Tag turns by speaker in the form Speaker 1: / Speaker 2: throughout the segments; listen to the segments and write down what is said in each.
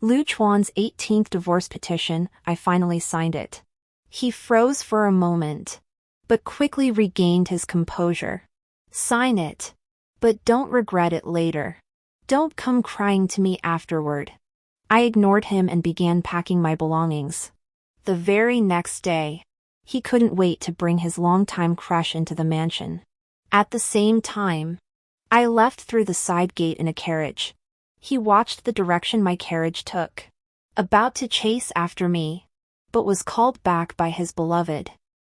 Speaker 1: Lu Chuan's 18th divorce petition. I finally signed it. He froze for a moment, but quickly regained his composure. Sign it. But don't regret it later. Don't come crying to me afterward. I ignored him and began packing my belongings. The very next day, he couldn't wait to bring his longtime crush into the mansion. At the same time, I left through the side gate in a carriage. He watched the direction my carriage took, about to chase after me, but was called back by his beloved.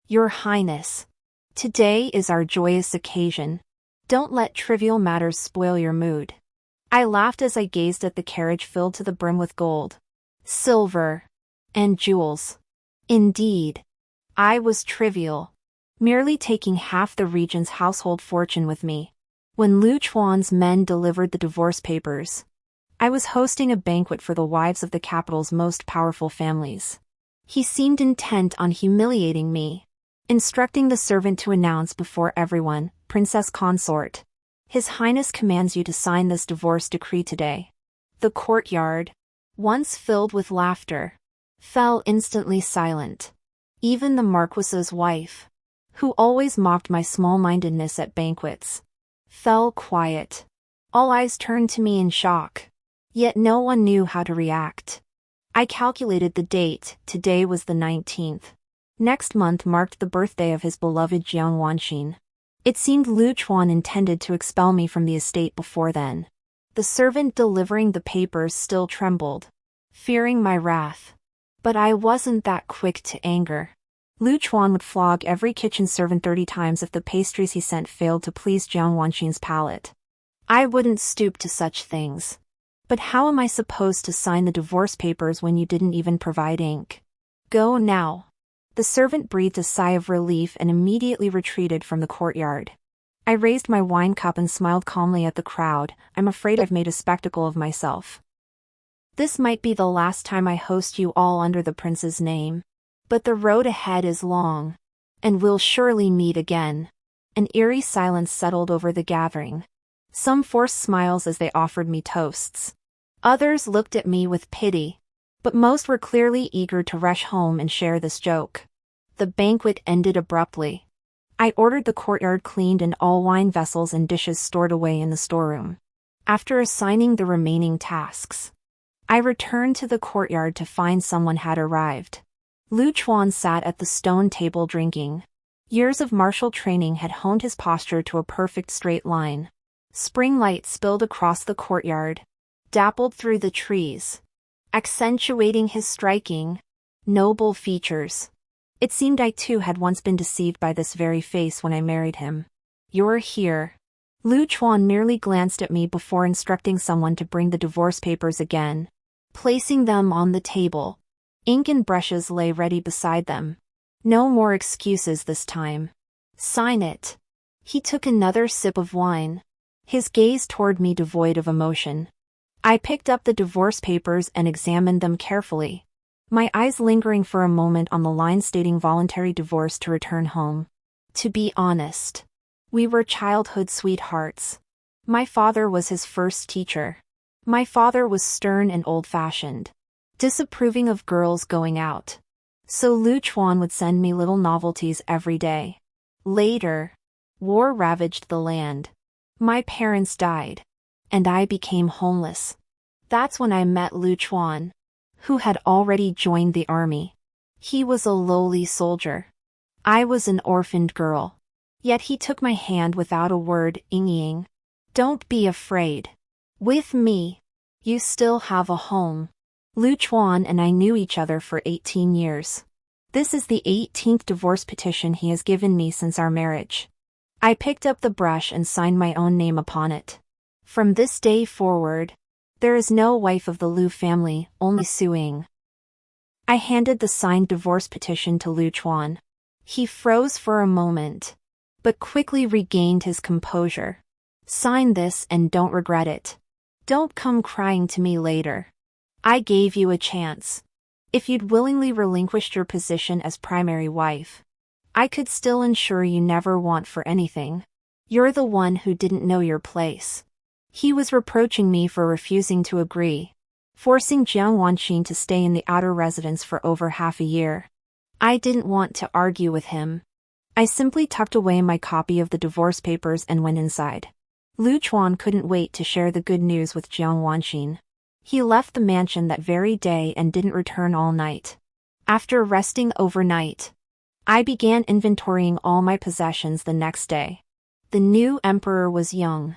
Speaker 1: Your Highness, today is our joyous occasion. Don't let trivial matters spoil your mood. I laughed as I gazed at the carriage filled to the brim with gold, silver, and jewels. Indeed, I was trivial, merely taking half the region's household fortune with me. When Lu Chuan's men delivered the divorce papers, I was hosting a banquet for the wives of the capital's most powerful families. He seemed intent on humiliating me, instructing the servant to announce before everyone, Princess Consort, His Highness commands you to sign this divorce decree today. The courtyard, once filled with laughter, fell instantly silent. Even the Marquis's wife, who always mocked my small-mindedness at banquets, fell quiet. All eyes turned to me in shock. Yet no one knew how to react. I calculated the date. Today was the 19th. Next month marked the birthday of his beloved Jiang Wanxin. It seemed Lu Chuan intended to expel me from the estate before then. The servant delivering the papers still trembled, fearing my wrath. But I wasn't that quick to anger. Lu Chuan would flog every kitchen servant 30 times if the pastries he sent failed to please Jiang Wanxin's palate. I wouldn't stoop to such things. But how am I supposed to sign the divorce papers when you didn't even provide ink? Go now. The servant breathed a sigh of relief and immediately retreated from the courtyard. I raised my wine cup and smiled calmly at the crowd. I'm afraid I've made a spectacle of myself. This might be the last time I host you all under the prince's name. But the road ahead is long, and we'll surely meet again. An eerie silence settled over the gathering. Some forced smiles as they offered me toasts. Others looked at me with pity, but most were clearly eager to rush home and share this joke. The banquet ended abruptly. I ordered the courtyard cleaned and all wine vessels and dishes stored away in the storeroom. After assigning the remaining tasks, I returned to the courtyard to find someone had arrived. Lu Chuan sat at the stone table drinking. Years of martial training had honed his posture to a perfect straight line. Spring light spilled across the courtyard, dappled through the trees, accentuating his striking, noble features. It seemed I too had once been deceived by this very face when I married him. You're here. Lu Chuan merely glanced at me before instructing someone to bring the divorce papers again. Placing them on the table, ink and brushes lay ready beside them. No more excuses this time. Sign it. He took another sip of wine, his gaze toward me devoid of emotion. I picked up the divorce papers and examined them carefully, my eyes lingering for a moment on the line stating voluntary divorce to return home. To be honest, we were childhood sweethearts. My father was his first teacher. My father was stern and old-fashioned, disapproving of girls going out. So Lu Chuan would send me little novelties every day. Later, war ravaged the land. My parents died, and I became homeless. That's when I met Lu Chuan, who had already joined the army. He was a lowly soldier. I was an orphaned girl. Yet he took my hand without a word, Ying. Don't be afraid. With me, you still have a home. Lu Chuan and I knew each other for 18 years. This is the 18th divorce petition he has given me since our marriage. I picked up the brush and signed my own name upon it. From this day forward, there is no wife of the Lu family, only Suing. I handed the signed divorce petition to Lu Chuan. He froze for a moment, but quickly regained his composure. Sign this and don't regret it. Don't come crying to me later. I gave you a chance. If you'd willingly relinquished your position as primary wife, I could still ensure you never want for anything. You're the one who didn't know your place. He was reproaching me for refusing to agree. forcing Jiang Wanqin to stay in the outer residence for over half a year. I didn't want to argue with him. I simply tucked away my copy of the divorce papers and went inside. Lu Chuan couldn't wait to share the good news with Jiang Wanqin. He left the mansion that very day and didn't return all night. After resting overnight, I began inventorying all my possessions the next day. The new emperor was young.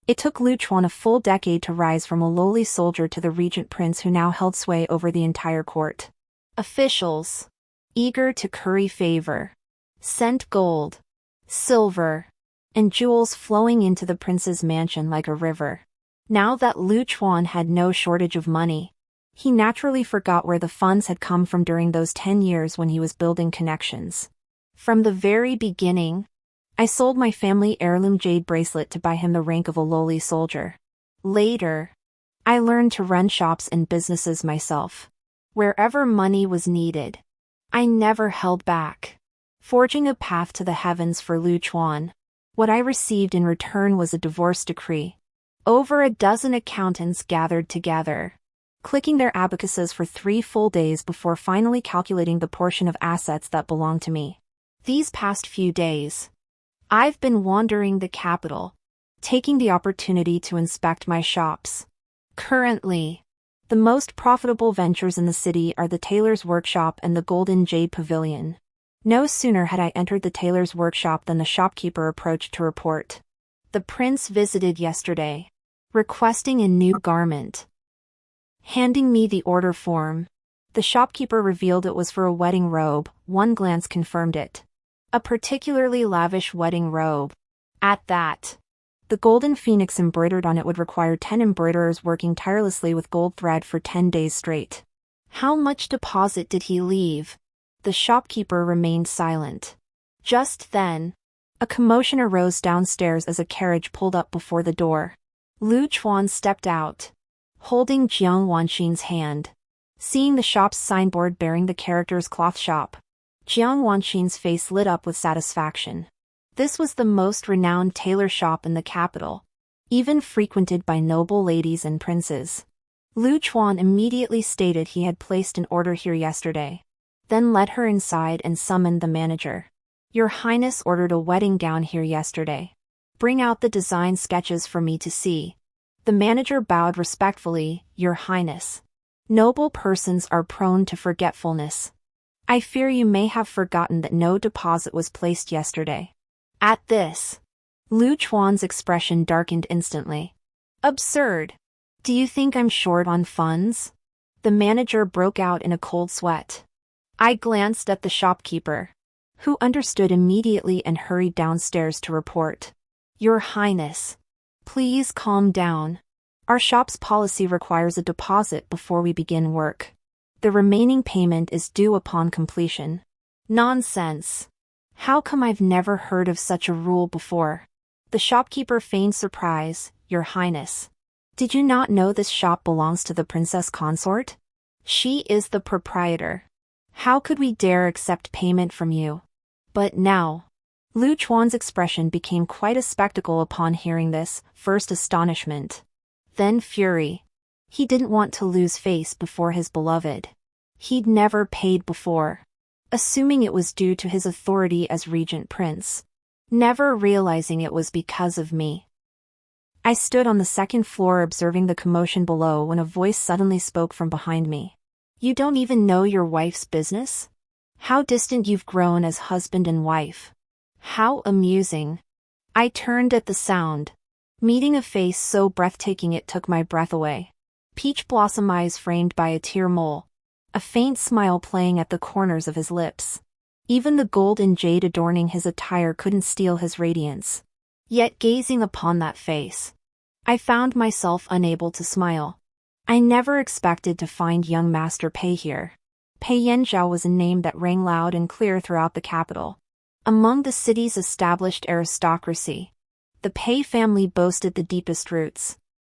Speaker 1: It took Lu Chuan a full decade to rise from a lowly soldier to the regent prince who now held sway over the entire court. Officials, eager to curry favor, sent gold, silver, and jewels flowing into the prince's mansion like a river. Now that Lu Chuan had no shortage of money, he naturally forgot where the funds had come from during those 10 years when he was building connections. From the very beginning, I sold my family heirloom jade bracelet to buy him the rank of a lowly soldier. Later, I learned to run shops and businesses myself. Wherever money was needed, I never held back, forging a path to the heavens for Lu Chuan. What I received in return was a divorce decree. Over a dozen accountants gathered together, clicking their abacuses for 3 full days before finally calculating the portion of assets that belonged to me. These past few days, I've been wandering the capital, taking the opportunity to inspect my shops. Currently, the most profitable ventures in the city are the tailor's workshop and the Golden Jade Pavilion. No sooner had I entered the tailor's workshop than the shopkeeper approached to report. The prince visited yesterday, requesting a new garment. Handing me the order form, the shopkeeper revealed it was for a wedding robe. One glance confirmed it. A particularly lavish wedding robe. At that, the golden phoenix embroidered on it would require 10 embroiderers working tirelessly with gold thread for 10 days straight. How much deposit did he leave? The shopkeeper remained silent. Just then, a commotion arose downstairs as a carriage pulled up before the door. Lu Chuan stepped out, holding Jiang Wanqin's hand. Seeing the shop's signboard bearing the characters cloth shop, Jiang Wanqin's face lit up with satisfaction. This was the most renowned tailor shop in the capital, even frequented by noble ladies and princes. Lu Chuan immediately stated he had placed an order here yesterday, then led her inside and summoned the manager. Your Highness ordered a wedding gown here yesterday. Bring out the design sketches for me to see. The manager bowed respectfully. Your Highness, noble persons are prone to forgetfulness. I fear you may have forgotten that no deposit was placed yesterday. At this, Lu Chuan's expression darkened instantly. Absurd. Do you think I'm short on funds? The manager broke out in a cold sweat. I glanced at the shopkeeper, who understood immediately and hurried downstairs to report. Your Highness, please calm down. Our shop's policy requires a deposit before we begin work. The remaining payment is due upon completion. Nonsense. How come I've never heard of such a rule before? The shopkeeper feigned surprise. Your Highness, did you not know this shop belongs to the princess consort? She is the proprietor. How could we dare accept payment from you? But now, Lu Chuan's expression became quite a spectacle upon hearing this. First astonishment, then fury. He didn't want to lose face before his beloved. He'd never paid before, assuming it was due to his authority as regent prince, never realizing it was because of me. I stood on the second floor observing the commotion below when a voice suddenly spoke from behind me. You don't even know your wife's business? How distant you've grown as husband and wife. How amusing. I turned at the sound, meeting a face so breathtaking it took my breath away. Peach blossom eyes framed by a tear mole, a faint smile playing at the corners of his lips. Even the gold and jade adorning his attire couldn't steal his radiance. Yet gazing upon that face, I found myself unable to smile. I never expected to find young Master Pei here. Pei Yanzhao was a name that rang loud and clear throughout the capital. Among the city's established aristocracy, the Pei family boasted the deepest roots.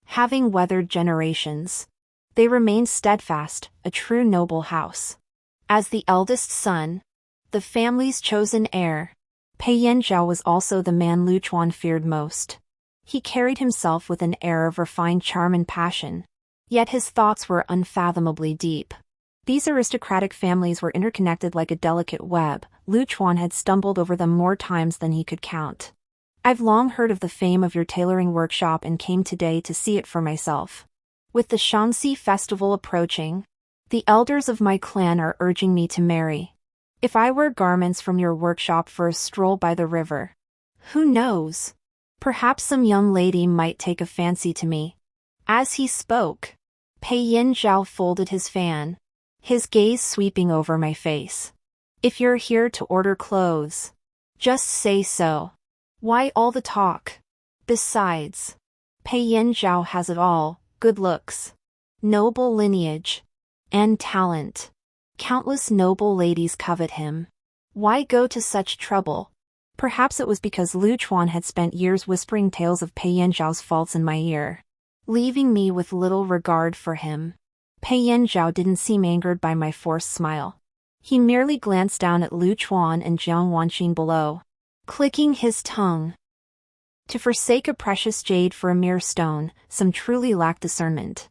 Speaker 1: Having weathered generations, they remained steadfast, a true noble house. As the eldest son, the family's chosen heir, Pei Yanzhao was also the man Lu Chuan feared most. He carried himself with an air of refined charm and passion, Yet his thoughts were unfathomably deep. These aristocratic families were interconnected like a delicate web. Lu Chuan had stumbled over them more times than he could count. I've long heard of the fame of your tailoring workshop and came today to see it for myself. With the Shanxi festival approaching, the elders of my clan are urging me to marry. If I wear garments from your workshop for a stroll by the river, who knows? Perhaps some young lady might take a fancy to me. As he spoke, Pei Yin Zhao folded his fan, his gaze sweeping over my face. If you're here to order clothes, just say so. Why all the talk? Besides, Pei Yin Zhao has it all: good looks, noble lineage, and talent. Countless noble ladies covet him. Why go to such trouble? Perhaps it was because Lu Chuan had spent years whispering tales of Pei Yin Zhao's faults in my ear, leaving me with little regard for him. Pei Yin Zhao didn't seem angered by my forced smile. He merely glanced down at Lu Chuan and Jiang Wanqin below, clicking his tongue. To forsake a precious jade for a mere stone, some truly lacked discernment.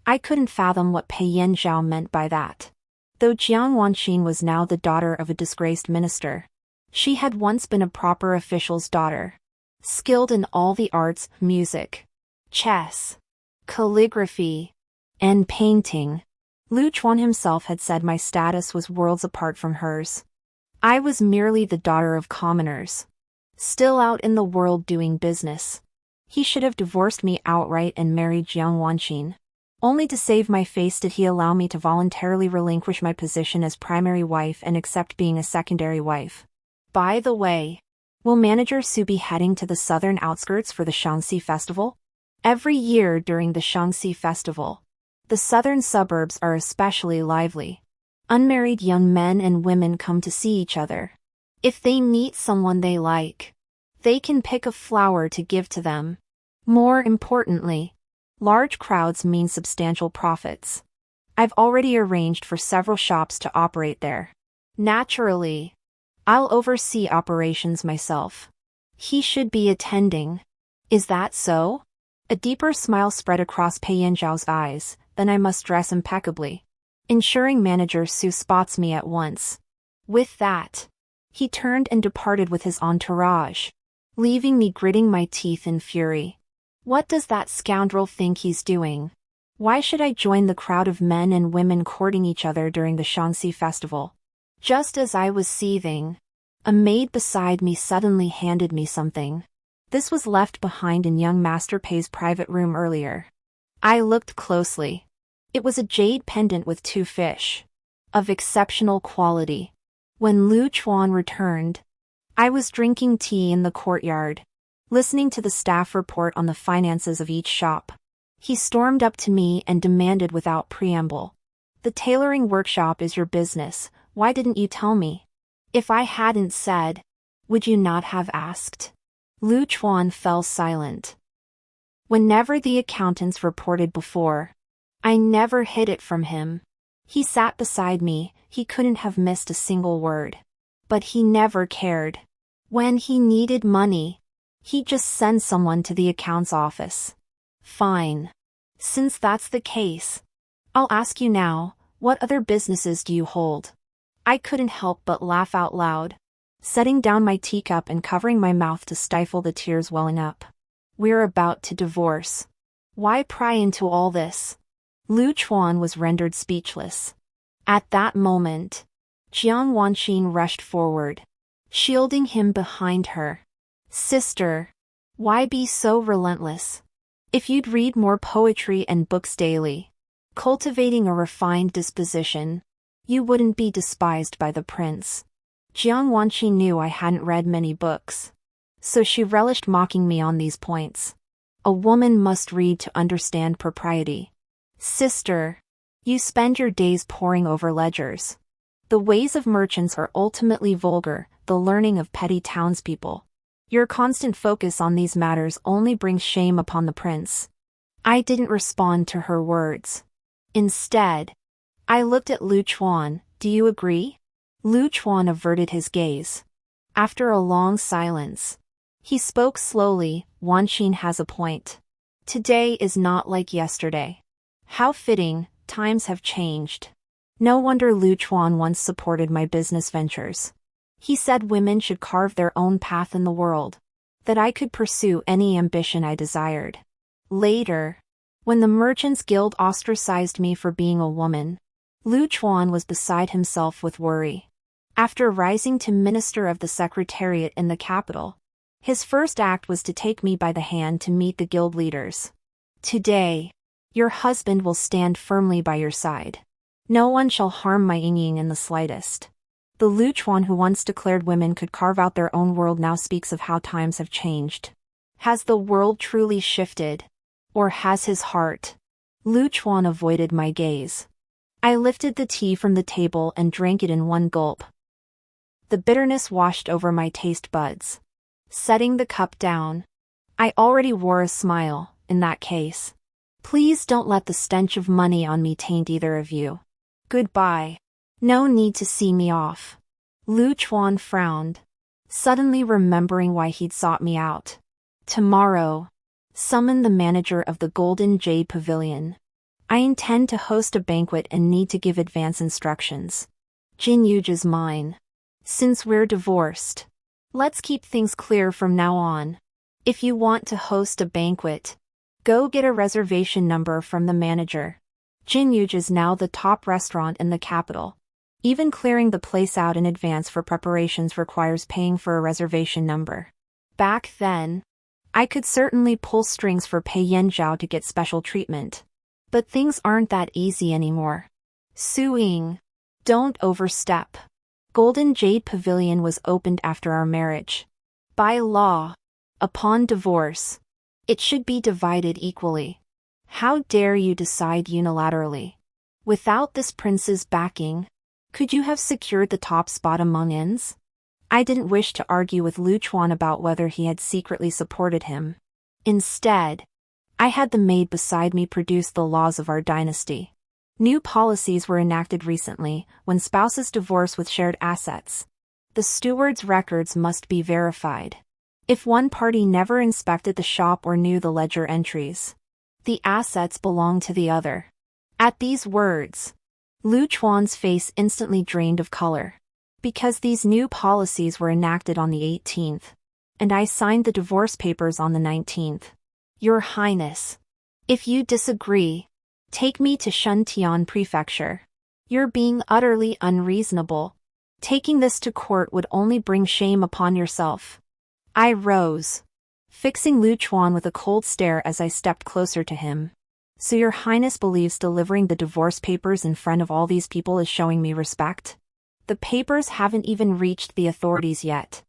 Speaker 1: I couldn't fathom what Pei Yin Zhao meant by that. Though Jiang Wanqin was now the daughter of a disgraced minister, she had once been a proper official's daughter, skilled in all the arts: music, chess, calligraphy, and painting. Lu Chuan himself had said my status was worlds apart from hers. I was merely the daughter of commoners, still out in the world doing business. He should have divorced me outright and married Jiang Wanqin. Only to save my face did he allow me to voluntarily relinquish my position as primary wife and accept being a secondary wife. By the way, will Manager Su be heading to the southern outskirts for the Shanxi Festival? Every year during the Shanxi Festival, the southern suburbs are especially lively. Unmarried young men and women come to see each other. If they meet someone they like, they can pick a flower to give to them. More importantly, large crowds mean substantial profits. I've already arranged for several shops to operate there. Naturally, I'll oversee operations myself. He should be attending. Is that so? A deeper smile spread across Pei Yin Zhao's eyes. Then I must dress impeccably, ensuring Manager Su spots me at once. With that, he turned and departed with his entourage, leaving me gritting my teeth in fury. What does that scoundrel think he's doing? Why should I join the crowd of men and women courting each other during the Shanxi Festival? Just as I was seething, a maid beside me suddenly handed me something. This was left behind in young Master Pei's private room earlier. I looked closely. It was a jade pendant with 2 fish, of exceptional quality. When Lu Chuan returned, I was drinking tea in the courtyard, listening to the staff report on the finances of each shop. He stormed up to me and demanded without preamble, "The tailoring workshop is your business. Why didn't you tell me? If I hadn't said, would you not have asked?" Lu Chuan fell silent. Whenever the accountants reported before, I never hid it from him. He sat beside me, he couldn't have missed a single word. But he never cared. When he needed money, he'd just send someone to the accounts office. Fine. Since that's the case, I'll ask you now, what other businesses do you hold? I couldn't help but laugh out loud, setting down my teacup and covering my mouth to stifle the tears welling up. We're about to divorce. Why pry into all this? Lu Chuan was rendered speechless. At that moment, Jiang Wanqin rushed forward, shielding him behind her. Sister, why be so relentless? If you'd read more poetry and books daily, cultivating a refined disposition, you wouldn't be despised by the prince. Jiang Wanqin knew I hadn't read many books, so she relished mocking me on these points. A woman must read to understand propriety. Sister, you spend your days poring over ledgers. The ways of merchants are ultimately vulgar, the learning of petty townspeople. Your constant focus on these matters only brings shame upon the prince. I didn't respond to her words. Instead, I looked at Lu Chuan. Do you agree? Lu Chuan averted his gaze. After a long silence, he spoke slowly. Wanqin has a point. Today is not like yesterday. How fitting, times have changed. No wonder Lu Chuan once supported my business ventures. He said women should carve their own path in the world, that I could pursue any ambition I desired. Later, when the Merchants Guild ostracized me for being a woman, Lu Chuan was beside himself with worry. After rising to Minister of the Secretariat in the capital, his first act was to take me by the hand to meet the guild leaders. Today, your husband will stand firmly by your side. No one shall harm my Yingying in the slightest. The Lu Chuan who once declared women could carve out their own world now speaks of how times have changed. Has the world truly shifted? Or has his heart? Lu Chuan avoided my gaze. I lifted the tea from the table and drank it in one gulp. The bitterness washed over my taste buds. Setting the cup down, I already wore a smile. In that case, please don't let the stench of money on me taint either of you. Goodbye. No need to see me off. Lu Chuan frowned, suddenly remembering why he'd sought me out. Tomorrow, summon the manager of the Golden Jade Pavilion. I intend to host a banquet and need to give advance instructions. Jin Yuji's mine. Since we're divorced, let's keep things clear from now on. If you want to host a banquet, go get a reservation number from the manager. Jin Yuji is now the top restaurant in the capital. Even clearing the place out in advance for preparations requires paying for a reservation number. Back then, I could certainly pull strings for Pei Yanzhao to get special treatment. But things aren't that easy anymore. Suing. Don't overstep. Golden Jade Pavilion was opened after our marriage. By law, upon divorce, it should be divided equally. How dare you decide unilaterally? Without this prince's backing, could you have secured the top spot among ins? I didn't wish to argue with Lu Chuan about whether he had secretly supported him. Instead, I had the maid beside me produce the laws of our dynasty. New policies were enacted recently when spouses divorce with shared assets. The steward's records must be verified. If one party never inspected the shop or knew the ledger entries, the assets belong to the other. At these words, Lu Chuan's face instantly drained of color. Because these new policies were enacted on the 18th, and I signed the divorce papers on the 19th. Your Highness, if you disagree, take me to Shuntian Prefecture. You're being utterly unreasonable. Taking this to court would only bring shame upon yourself. I rose, fixing Lu Chuan with a cold stare as I stepped closer to him. So your Highness believes delivering the divorce papers in front of all these people is showing me respect? The papers haven't even reached the authorities yet.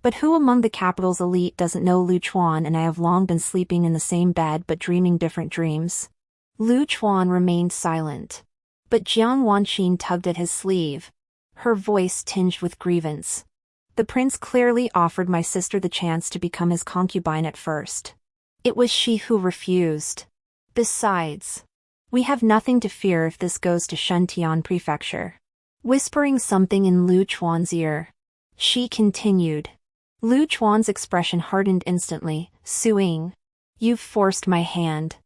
Speaker 1: But who among the capital's elite doesn't know Lu Chuan, and I have long been sleeping in the same bed but dreaming different dreams? Lu Chuan remained silent. But Jiang Wanqin tugged at his sleeve, her voice tinged with grievance. The prince clearly offered my sister the chance to become his concubine at first. It was she who refused. Besides, we have nothing to fear if this goes to Shuntian Prefecture. Whispering something in Lu Chuan's ear, she continued. Lu Chuan's expression hardened instantly. Suing. You've forced my hand.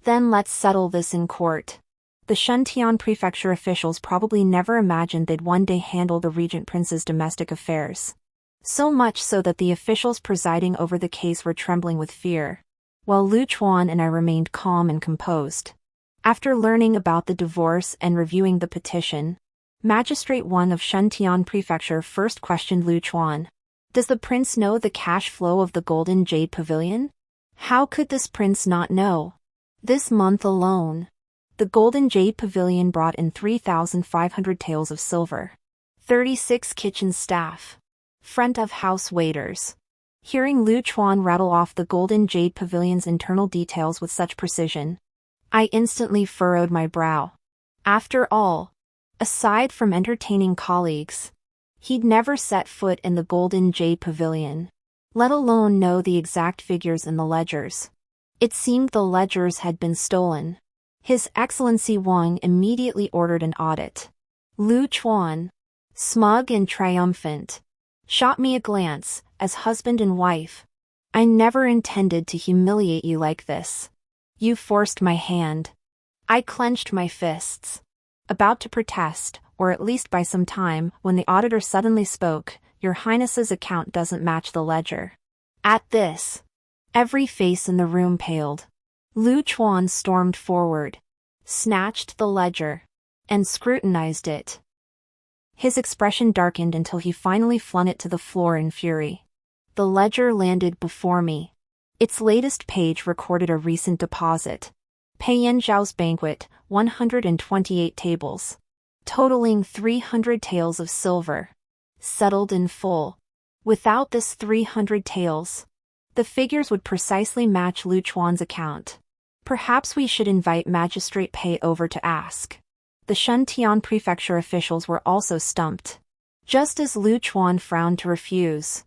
Speaker 1: Then let's settle this in court. The Shuntian Prefecture officials probably never imagined they'd one day handle the regent prince's domestic affairs. So much so that the officials presiding over the case were trembling with fear, while Lu Chuan and I remained calm and composed. After learning about the divorce and reviewing the petition, Magistrate 1 of Shuntian Prefecture first questioned Lu Chuan. Does the prince know the cash flow of the Golden Jade Pavilion? How could this prince not know? This month alone, the Golden Jade Pavilion brought in 3,500 taels of silver, 36 kitchen staff, front of house waiters. Hearing Lu Chuan rattle off the Golden Jade Pavilion's internal details with such precision, I instantly furrowed my brow. After all, aside from entertaining colleagues, he'd never set foot in the Golden Jade Pavilion, let alone know the exact figures in the ledgers. It seemed the ledgers had been stolen. His Excellency Wang immediately ordered an audit. Lu Chuan, smug and triumphant, shot me a glance. As husband and wife, I never intended to humiliate you like this. You forced my hand. I clenched my fists, about to protest, or at least buy some time, when the auditor suddenly spoke. Your Highness's account doesn't match the ledger. At this, every face in the room paled. Lu Chuan stormed forward, snatched the ledger, and scrutinized it. His expression darkened until he finally flung it to the floor in fury. The ledger landed before me. Its latest page recorded a recent deposit. Pei Yanzhao's banquet, 128 tables, totaling 300 taels of silver, settled in full. Without this 300 taels, the figures would precisely match Lu Chuan's account. Perhaps we should invite Magistrate Pei over to ask. The Shuntian prefecture officials were also stumped. Just as Lu Chuan frowned to refuse,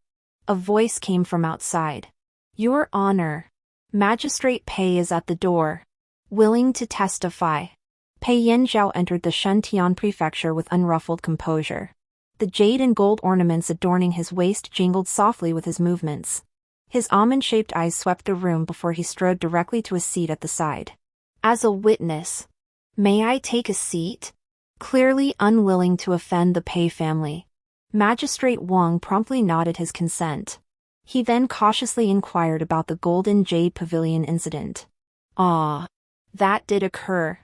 Speaker 1: a voice came from outside. Your Honor, Magistrate Pei is at the door, willing to testify. Pei Yanzhao entered the Shuntian prefecture with unruffled composure. The jade and gold ornaments adorning his waist jingled softly with his movements. His almond-shaped eyes swept the room before he strode directly to a seat at the side. As a witness, may I take a seat? Clearly unwilling to offend the Pei family, Magistrate Wang promptly nodded his consent. He then cautiously inquired about the Golden Jade Pavilion incident. Ah, that did occur.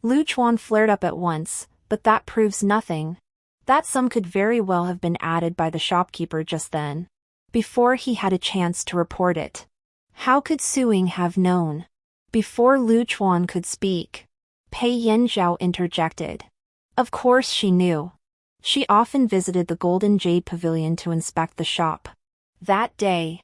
Speaker 1: Lu Chuan flared up at once, but that proves nothing. That sum could very well have been added by the shopkeeper just then, before he had a chance to report it. How could Suing have known? Before Lu Chuan could speak, Pei Yanzhao interjected. Of course she knew. She often visited the Golden Jade Pavilion to inspect the shop. That day,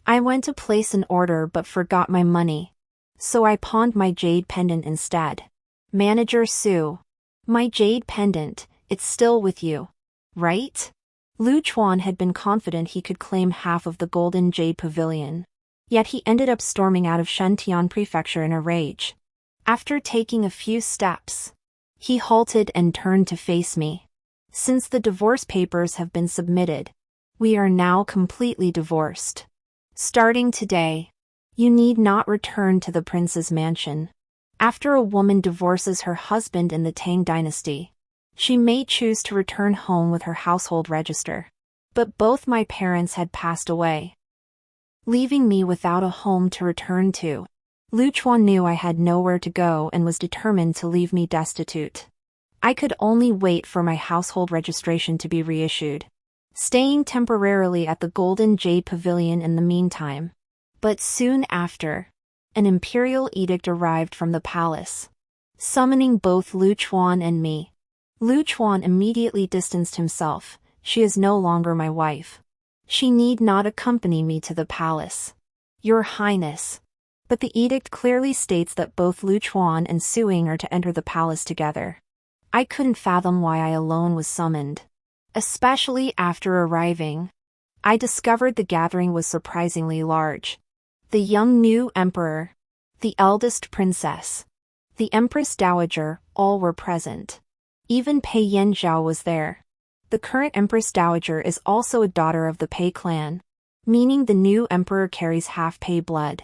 Speaker 1: I went to place an order but forgot my money, so I pawned my jade pendant instead. Manager Su. My jade pendant, it's still with you, right? Lu Chuan had been confident he could claim half of the Golden Jade Pavilion. Yet he ended up storming out of Shuntian Prefecture in a rage. After taking a few steps, he halted and turned to face me. Since the divorce papers have been submitted, we are now completely divorced. Starting today, you need not return to the prince's mansion. After a woman divorces her husband in the Tang dynasty, she may choose to return home with her household register. But both my parents had passed away, leaving me without a home to return to. Lu Chuan knew I had nowhere to go and was determined to leave me destitute. I could only wait for my household registration to be reissued, staying temporarily at the Golden Jade Pavilion in the meantime. But soon after, an imperial edict arrived from the palace, summoning both Lu Chuan and me. Lu Chuan immediately distanced himself. She is no longer my wife. She need not accompany me to the palace, Your Highness. But the edict clearly states that both Lu Chuan and Suing are to enter the palace together. I couldn't fathom why I alone was summoned. Especially after arriving, I discovered the gathering was surprisingly large. The young new emperor, the eldest princess, the empress dowager, all were present. Even Pei Yanzhao was there. The current empress dowager is also a daughter of the Pei clan, meaning the new emperor carries half Pei blood.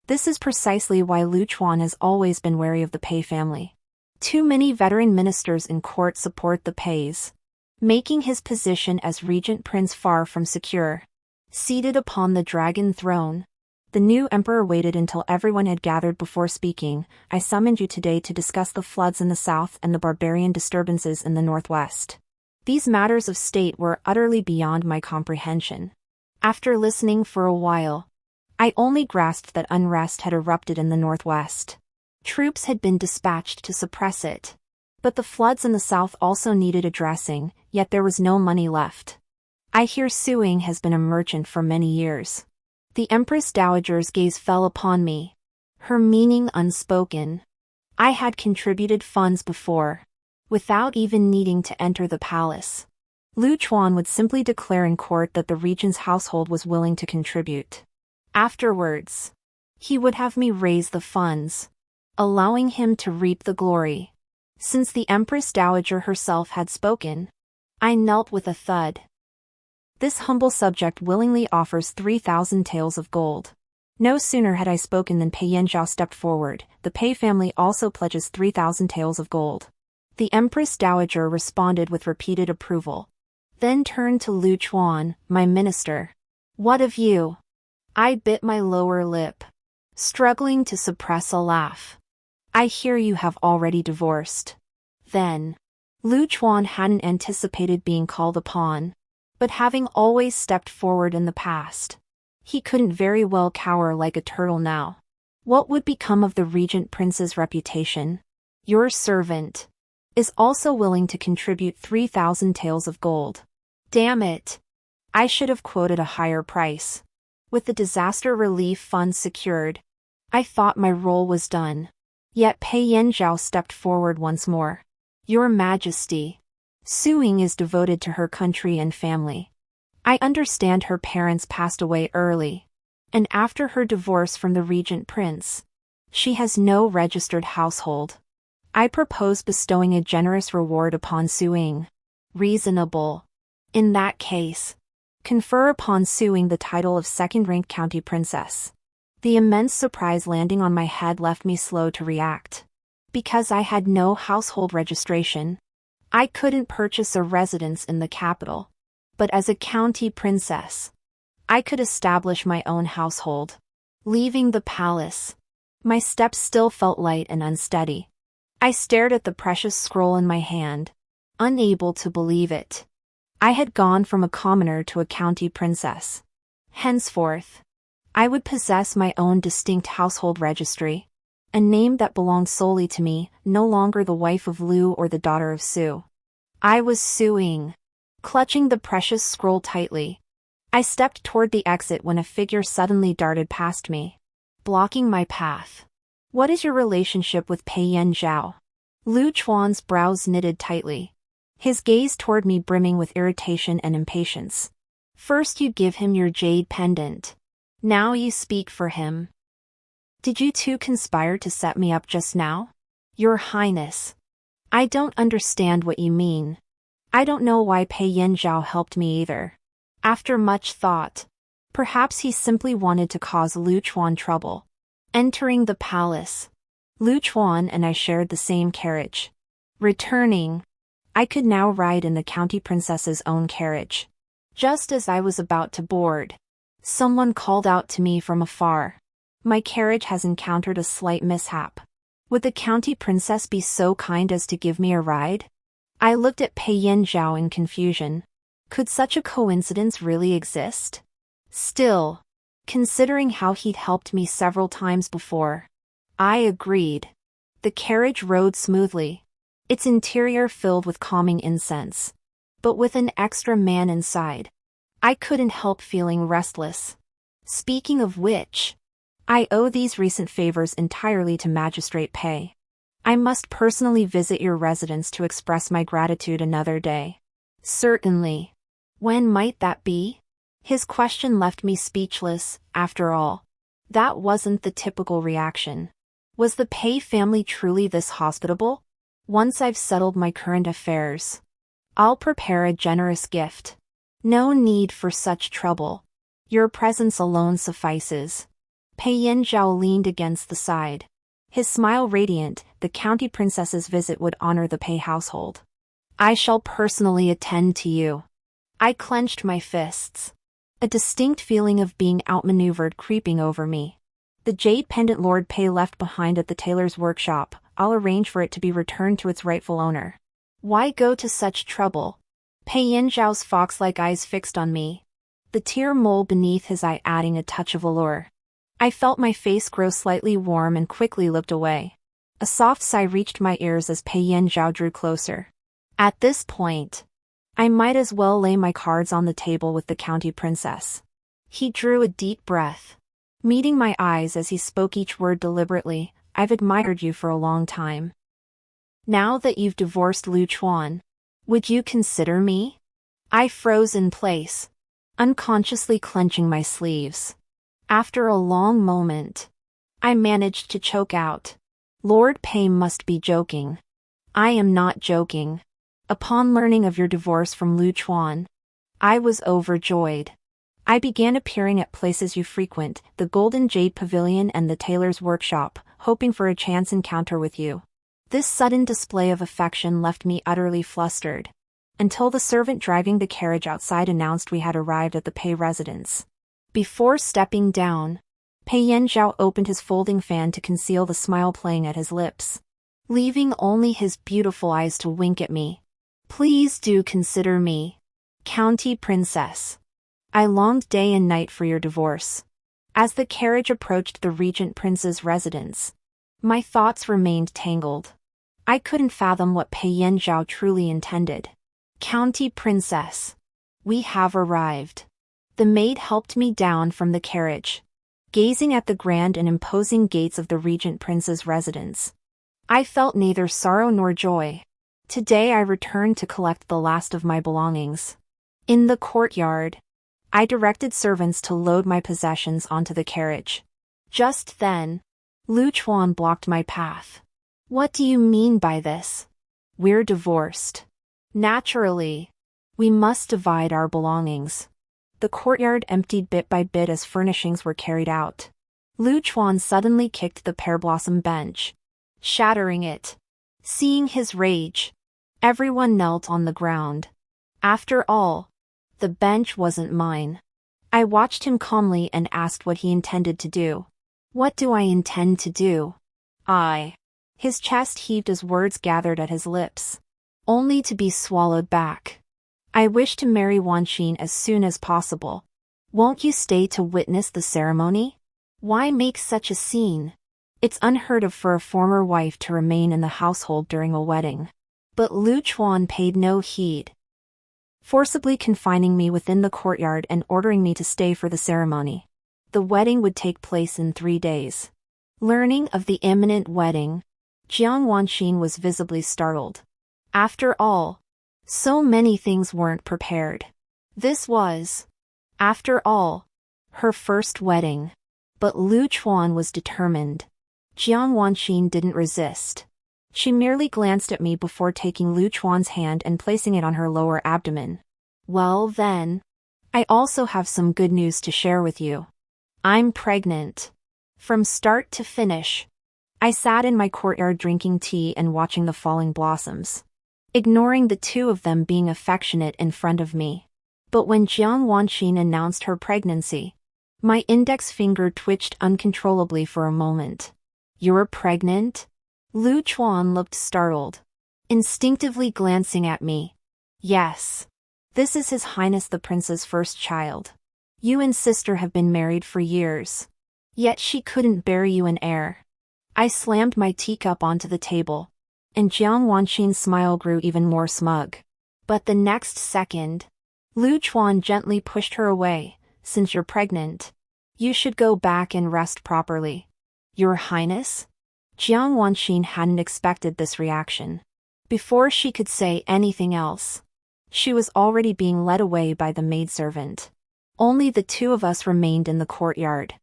Speaker 1: This is precisely why Lu Chuan has always been wary of the Pei family. Too many veteran ministers in court support the Peis, making his position as regent prince far from secure. Seated upon the dragon throne, the new emperor waited until everyone had gathered before speaking. I summoned you today to discuss the floods in the south and the barbarian disturbances in the northwest. These matters of state were utterly beyond my comprehension. After listening for a while, I only grasped that unrest had erupted in the northwest. Troops had been dispatched to suppress it. But the floods in the south also needed addressing, yet there was no money left. I hear Suing has been a merchant for many years. The Empress Dowager's gaze fell upon me, her meaning unspoken. I had contributed funds before, without even needing to enter the palace. Lu Chuan would simply declare in court that the regent's household was willing to contribute. Afterwards, he would have me raise the funds, allowing him to reap the glory. Since the Empress Dowager herself had spoken, I knelt with a thud. This humble subject willingly offers 3,000 taels of gold. No sooner had I spoken than Pei Yanzhao stepped forward. The Pei family also pledges 3,000 taels of gold. The Empress Dowager responded with repeated approval. Then turned to Lu Chuan, my minister. What of you? I bit my lower lip, struggling to suppress a laugh. I hear you have already divorced. Then, Lu Chuan hadn't anticipated being called upon, but having always stepped forward in the past, he couldn't very well cower like a turtle now. What would become of the regent prince's reputation? Your servant is also willing to contribute 3,000 taels of gold. Damn it. I should have quoted a higher price. With the disaster relief funds secured, I thought my role was done. Yet Pei Yanzhao stepped forward once more. Your Majesty, Su Ying is devoted to her country and family. I understand her parents passed away early, and after her divorce from the regent prince, she has no registered household. I propose bestowing a generous reward upon Su Ying. Reasonable. In that case, confer upon Su Ying the title of second-ranked county princess. The immense surprise landing on my head left me slow to react. Because I had no household registration, I couldn't purchase a residence in the capital. But as a county princess, I could establish my own household. Leaving the palace, my steps still felt light and unsteady. I stared at the precious scroll in my hand, unable to believe it. I had gone from a commoner to a county princess. Henceforth, I would possess my own distinct household registry, a name that belonged solely to me, no longer the wife of Lu or the daughter of Su. I was Su Ying. Clutching the precious scroll tightly, I stepped toward the exit when a figure suddenly darted past me, blocking my path. What is your relationship with Pei Yanzhao? Lu Chuan's brows knitted tightly, his gaze toward me brimming with irritation and impatience. First you give him your jade pendant. Now you speak for him. Did you two conspire to set me up just now? Your Highness, I don't understand what you mean. I don't know why Pei Yanzhao helped me either. After much thought, perhaps he simply wanted to cause Lu Chuan trouble. Entering the palace, Lu Chuan and I shared the same carriage. Returning, I could now ride in the county princess's own carriage. Just as I was about to board, someone called out to me from afar. My carriage has encountered a slight mishap. Would the county princess be so kind as to give me a ride? I looked at Pei Yanzhao in confusion. Could such a coincidence really exist? Still, considering how he'd helped me several times before, I agreed. The carriage rode smoothly, its interior filled with calming incense. But with an extra man inside, I couldn't help feeling restless. Speaking of which, I owe these recent favors entirely to Magistrate Pei. I must personally visit your residence to express my gratitude another day. Certainly. When might that be? His question left me speechless. After all, that wasn't the typical reaction. Was the Pei family truly this hospitable? Once I've settled my current affairs, I'll prepare a generous gift. No need for such trouble. Your presence alone suffices. Pei Yanzhao leaned against the side, his smile radiant. The county princess's visit would honor the Pei household. I shall personally attend to you. I clenched my fists, a distinct feeling of being outmaneuvered creeping over me. The jade pendant Lord Pei left behind at the tailor's workshop. I'll arrange for it to be returned to its rightful owner. Why go to such trouble? Pei Yanzhao's fox-like eyes fixed on me, the tear mole beneath his eye adding a touch of allure. I felt my face grow slightly warm and quickly looked away. A soft sigh reached my ears as Pei Yanzhao drew closer. At this point, I might as well lay my cards on the table with the county princess. He drew a deep breath, meeting my eyes as he spoke each word deliberately. I've admired you for a long time. Now that you've divorced Lu Chuan, would you consider me? I froze in place, unconsciously clenching my sleeves. After a long moment, I managed to choke out. Lord Pei must be joking. I am not joking. Upon learning of your divorce from Lu Chuan, I was overjoyed. I began appearing at places you frequent, the Golden Jade Pavilion and the tailor's workshop, hoping for a chance encounter with you. This sudden display of affection left me utterly flustered. Until the servant driving the carriage outside announced we had arrived at the Pei residence. Before stepping down, Pei Yanzhao opened his folding fan to conceal the smile playing at his lips, leaving only his beautiful eyes to wink at me. Please do consider me County Princess. I longed day and night for your divorce. As the carriage approached the Regent Prince's residence, my thoughts remained tangled. I couldn't fathom what Pei Yanzhao truly intended. County Princess. We have arrived. The maid helped me down from the carriage, gazing at the grand and imposing gates of the Regent Prince's residence. I felt neither sorrow nor joy. Today I returned to collect the last of my belongings. In the courtyard, I directed servants to load my possessions onto the carriage. Just then, Lu Chuan blocked my path. What do you mean by this? We're divorced. Naturally, we must divide our belongings. The courtyard emptied bit by bit as furnishings were carried out. Lu Chuan suddenly kicked the pear blossom bench, shattering it. Seeing his rage, everyone knelt on the ground. After all, the bench wasn't mine. I watched him calmly and asked what he intended to do. What do I intend to do? His chest heaved as words gathered at his lips, only to be swallowed back. I wish to marry Wanxin as soon as possible. Won't you stay to witness the ceremony? Why make such a scene? It's unheard of for a former wife to remain in the household during a wedding. But Lu Chuan paid no heed, forcibly confining me within the courtyard and ordering me to stay for the ceremony. The wedding would take place in 3 days. Learning of the imminent wedding, Jiang Wanxin was visibly startled. After all, so many things weren't prepared. This was, after all, her first wedding. But Lu Chuan was determined. Jiang Wanxin didn't resist. She merely glanced at me before taking Lu Chuan's hand and placing it on her lower abdomen. Well then, I also have some good news to share with you. I'm pregnant. From start to finish. I sat in my courtyard drinking tea and watching the falling blossoms, ignoring the two of them being affectionate in front of me. But when Jiang Wanxin announced her pregnancy, my index finger twitched uncontrollably for a moment. You're pregnant? Lu Chuan looked startled, instinctively glancing at me. Yes. This is His Highness the Prince's first child. You and sister have been married for years. Yet she couldn't bear you an heir. I slammed my teacup onto the table, and Jiang Wanxin's smile grew even more smug. But the next second, Lu Chuan gently pushed her away. Since you're pregnant, you should go back and rest properly. Your Highness? Jiang Wanxin hadn't expected this reaction. Before she could say anything else, she was already being led away by the maidservant. Only the two of us remained in the courtyard.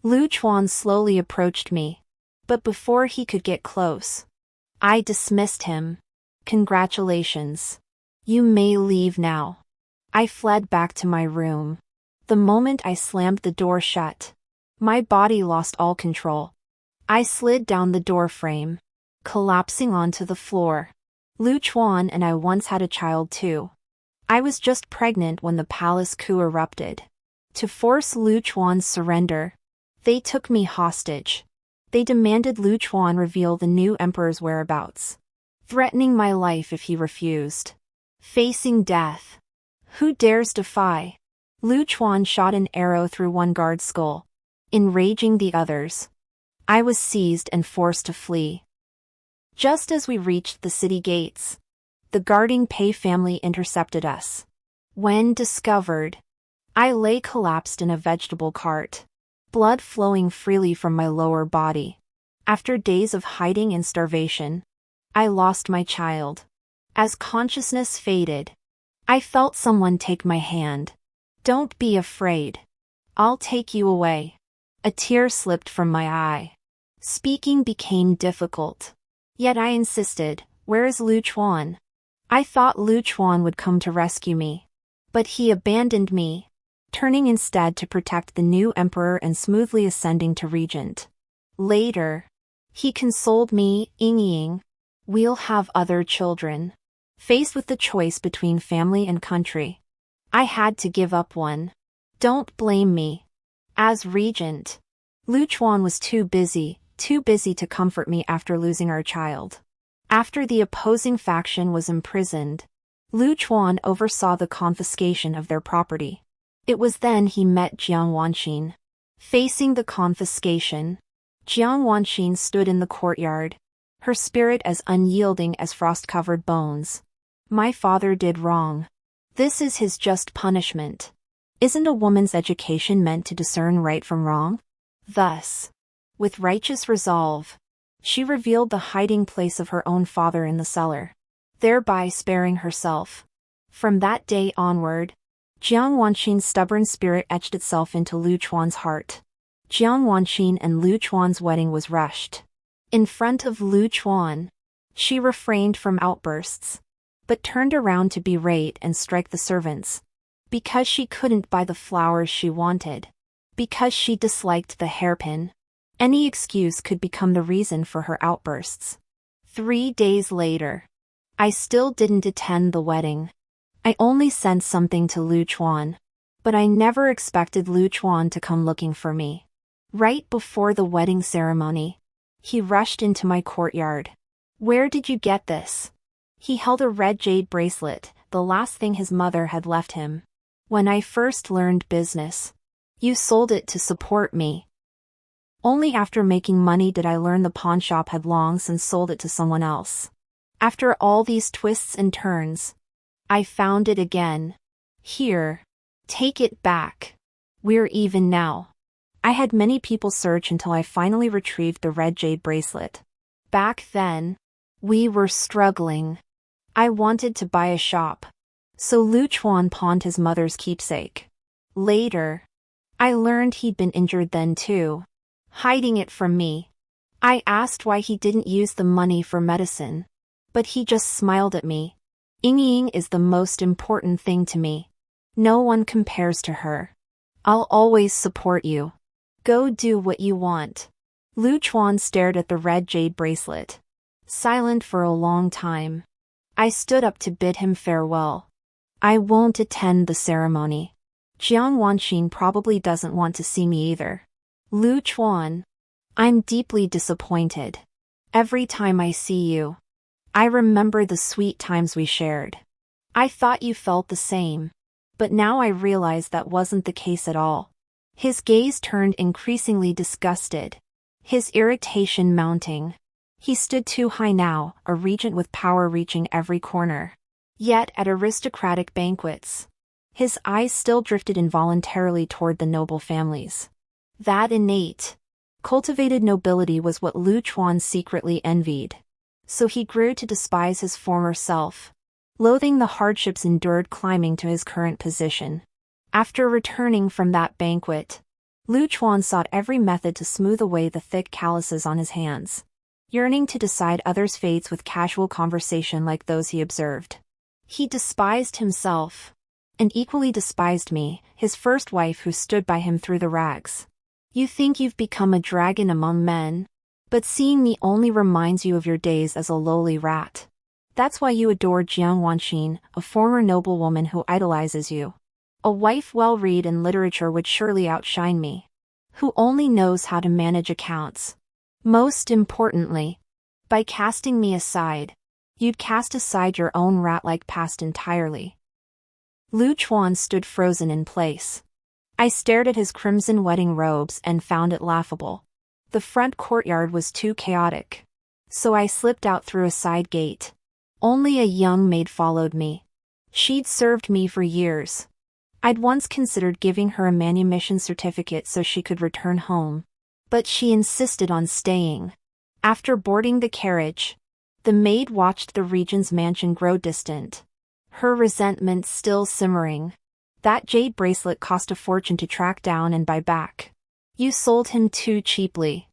Speaker 1: Lu Chuan slowly approached me, but before he could get close, I dismissed him. Congratulations. You may leave now. I fled back to my room. The moment I slammed the door shut, my body lost all control. I slid down the door frame, collapsing onto the floor. Lu Chuan and I once had a child too. I was just pregnant when the palace coup erupted. To force Lu Chuan's surrender, they took me hostage. They demanded Lu Chuan reveal the new emperor's whereabouts, threatening my life if he refused. Facing death. Who dares defy? Lu Chuan shot an arrow through one guard's skull, enraging the others. I was seized and forced to flee. Just as we reached the city gates, the guarding Pei family intercepted us. When discovered, I lay collapsed in a vegetable cart, blood flowing freely from my lower body. After days of hiding and starvation, I lost my child. As consciousness faded, I felt someone take my hand. Don't be afraid. I'll take you away. A tear slipped from my eye. Speaking became difficult. Yet I insisted, where is Lu Chuan? I thought Lu Chuan would come to rescue me. But he abandoned me. turning instead to protect the new emperor and smoothly ascending to regent. Later, he consoled me, Ying, we'll have other children. Faced with the choice between family and country, I had to give up one. Don't blame me. As regent, Lu Chuan was too busy to comfort me after losing our child. After the opposing faction was imprisoned, Lu Chuan oversaw the confiscation of their property. It was then he met Jiang Wanqin. Facing the confiscation, Jiang Wanqin stood in the courtyard, her spirit as unyielding as frost-covered bones. My father did wrong. This is his just punishment. Isn't a woman's education meant to discern right from wrong? Thus, with righteous resolve, she revealed the hiding place of her own father in the cellar, thereby sparing herself. From that day onward, Jiang Wanqin's stubborn spirit etched itself into Lu Chuan's heart. Jiang Wanqin and Lu Chuan's wedding was rushed. In front of Lu Chuan, she refrained from outbursts, but turned around to berate and strike the servants. Because she couldn't buy the flowers she wanted. Because she disliked the hairpin. Any excuse could become the reason for her outbursts. 3 days later, I still didn't attend the wedding. I only sent something to Lu Chuan. But I never expected Lu Chuan to come looking for me. Right before the wedding ceremony, he rushed into my courtyard. Where did you get this? He held a red jade bracelet, the last thing his mother had left him. When I first learned business, you sold it to support me. Only after making money did I learn the pawnshop had long since sold it to someone else. After all these twists and turns, I found it again. Here. Take it back. We're even now. I had many people search until I finally retrieved the red jade bracelet. Back then, we were struggling. I wanted to buy a shop. So Lu Chuan pawned his mother's keepsake. Later, I learned he'd been injured then too, hiding it from me. I asked why he didn't use the money for medicine, but he just smiled at me. Ying is the most important thing to me. No one compares to her. I'll always support you. Go do what you want. Lu Chuan stared at the red jade bracelet, silent for a long time. I stood up to bid him farewell. I won't attend the ceremony. Jiang Wanqin probably doesn't want to see me either. Lu Chuan, I'm deeply disappointed. Every time I see you, I remember the sweet times we shared. I thought you felt the same. But now I realize that wasn't the case at all. His gaze turned increasingly disgusted, his irritation mounting. He stood too high now, a regent with power reaching every corner. Yet at aristocratic banquets, his eyes still drifted involuntarily toward the noble families. That innate, cultivated nobility was what Lu Chuan secretly envied. So he grew to despise his former self, loathing the hardships endured climbing to his current position. After returning from that banquet, Lu Chuan sought every method to smooth away the thick calluses on his hands, yearning to decide others' fates with casual conversation like those he observed. He despised himself, and equally despised me, his first wife who stood by him through the rags. You think you've become a dragon among men, but seeing me only reminds you of your days as a lowly rat. That's why you adore Jiang Wanqin, a former noblewoman who idolizes you. A wife well read in literature would surely outshine me, who only knows how to manage accounts. Most importantly, by casting me aside, you'd cast aside your own rat-like past entirely. Lu Chuan stood frozen in place. I stared at his crimson wedding robes and found it laughable. The front courtyard was too chaotic, so I slipped out through a side gate. Only a young maid followed me. She'd served me for years. I'd once considered giving her a manumission certificate so she could return home, but she insisted on staying. After boarding the carriage, the maid watched the regent's mansion grow distant, her resentment still simmering. That jade bracelet cost a fortune to track down and buy back. You sold him too cheaply.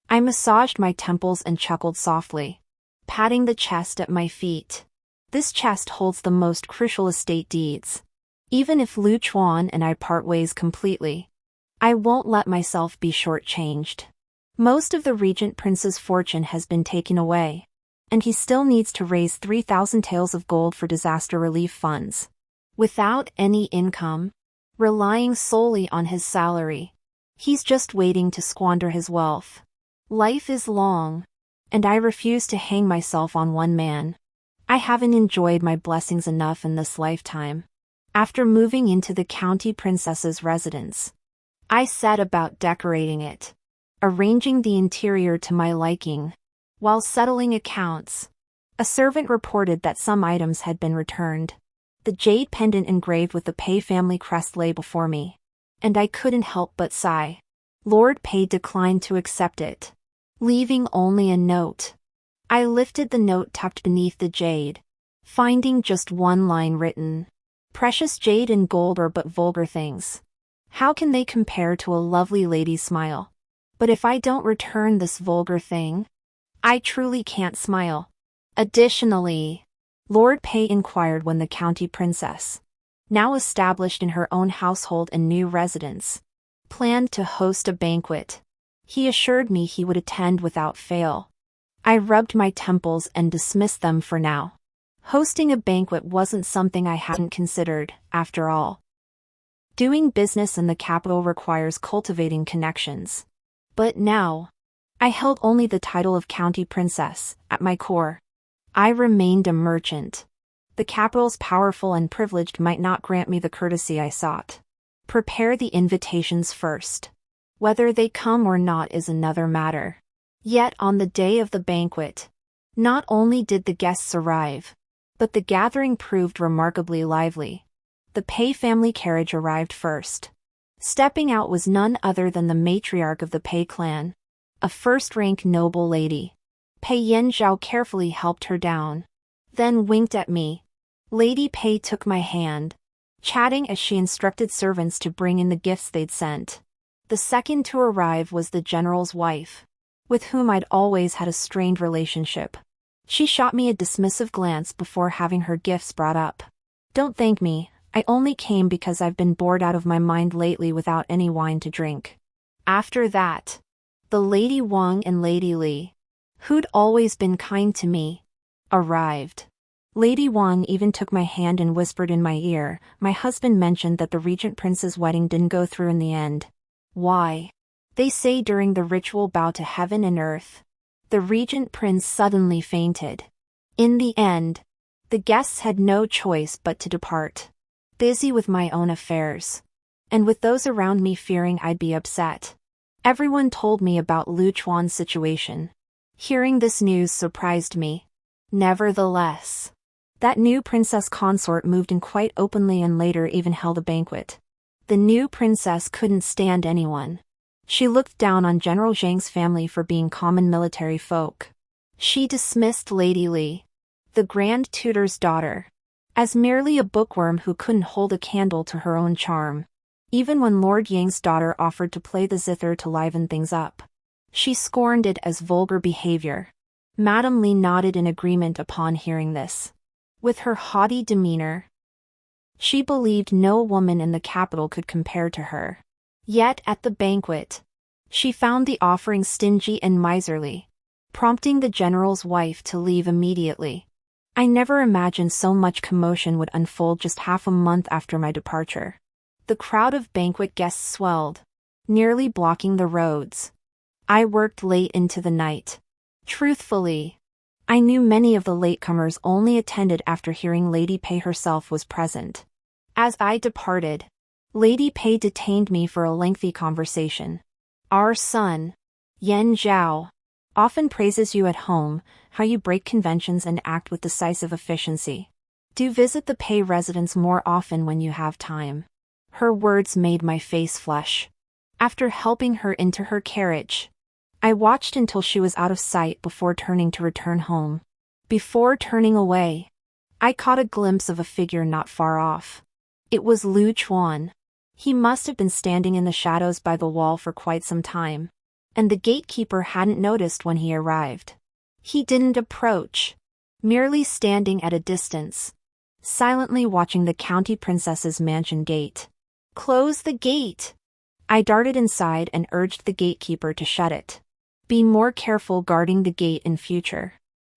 Speaker 1: I massaged my temples and chuckled softly, patting the chest at my feet. This chest holds the most crucial estate deeds. Even if Lu Chuan and I part ways completely, I won't let myself be shortchanged. Most of the Regent Prince's fortune has been taken away, and he still needs to raise 3,000 taels of gold for disaster relief funds. Without any income, relying solely on his salary, he's just waiting to squander his wealth. Life is long, and I refuse to hang myself on one man. I haven't enjoyed my blessings enough in this lifetime. After moving into the county princess's residence, I set about decorating it, arranging the interior to my liking. While settling accounts, a servant reported that some items had been returned. The jade pendant engraved with the Pei family crest lay before me, and I couldn't help but sigh. Lord Pei declined to accept it, leaving only a note. I lifted the note tucked beneath the jade, finding just one line written. Precious jade and gold are but vulgar things. How can they compare to a lovely lady's smile? But if I don't return this vulgar thing, I truly can't smile. Additionally, Lord Pei inquired when the county princess, now established in her own household and new residence, planned to host a banquet. He assured me he would attend without fail. I rubbed my temples and dismissed them for now. Hosting a banquet wasn't something I hadn't considered, after all. Doing business in the capital requires cultivating connections. But now, I held only the title of county princess. At my core, I remained a merchant. The capital's powerful and privileged might not grant me the courtesy I sought. Prepare the invitations first. Whether they come or not is another matter. Yet on the day of the banquet, not only did the guests arrive, but the gathering proved remarkably lively. The Pei family carriage arrived first. Stepping out was none other than the matriarch of the Pei clan, a first-rank noble lady. Pei Yanzhao carefully helped her down, then winked at me. Lady Pei took my hand, chatting as she instructed servants to bring in the gifts they'd sent. The second to arrive was the general's wife, with whom I'd always had a strained relationship. She shot me a dismissive glance before having her gifts brought up. Don't thank me, I only came because I've been bored out of my mind lately without any wine to drink. After that, the Lady Wang and Lady Li, who'd always been kind to me, arrived. Lady Wang even took my hand and whispered in my ear, "My husband mentioned that the Regent Prince's wedding didn't go through in the end." Why? They say during the ritual bow to heaven and earth, the Regent Prince suddenly fainted. In the end, the guests had no choice but to depart, busy with my own affairs, and with those around me fearing I'd be upset. Everyone told me about Lu Chuan's situation. Hearing this news surprised me. Nevertheless, that new princess consort moved in quite openly and later even held a banquet. The new princess couldn't stand anyone. She looked down on General Zhang's family for being common military folk. She dismissed Lady Li, the Grand Tutor's daughter, as merely a bookworm who couldn't hold a candle to her own charm. Even when Lord Yang's daughter offered to play the zither to liven things up, she scorned it as vulgar behavior. Madame Li nodded in agreement upon hearing this. With her haughty demeanor, she believed no woman in the capital could compare to her. Yet at the banquet, she found the offering stingy and miserly, prompting the general's wife to leave immediately. I never imagined so much commotion would unfold just half a month after my departure. The crowd of banquet guests swelled, nearly blocking the roads. I worked late into the night. Truthfully, I knew many of the latecomers only attended after hearing Lady Pei herself was present. As I departed, Lady Pei detained me for a lengthy conversation. "Our son, Yan Zhao, often praises you at home, how you break conventions and act with decisive efficiency. Do visit the Pei residence more often when you have time." Her words made my face flush. After helping her into her carriage, I watched until she was out of sight before turning to return home. Before turning away, I caught a glimpse of a figure not far off. It was Lu Chuan. He must have been standing in the shadows by the wall for quite some time, and the gatekeeper hadn't noticed when he arrived. He didn't approach, merely standing at a distance, silently watching the county princess's mansion gate. Close the gate! I darted inside and urged the gatekeeper to shut it. Be more careful guarding the gate in future.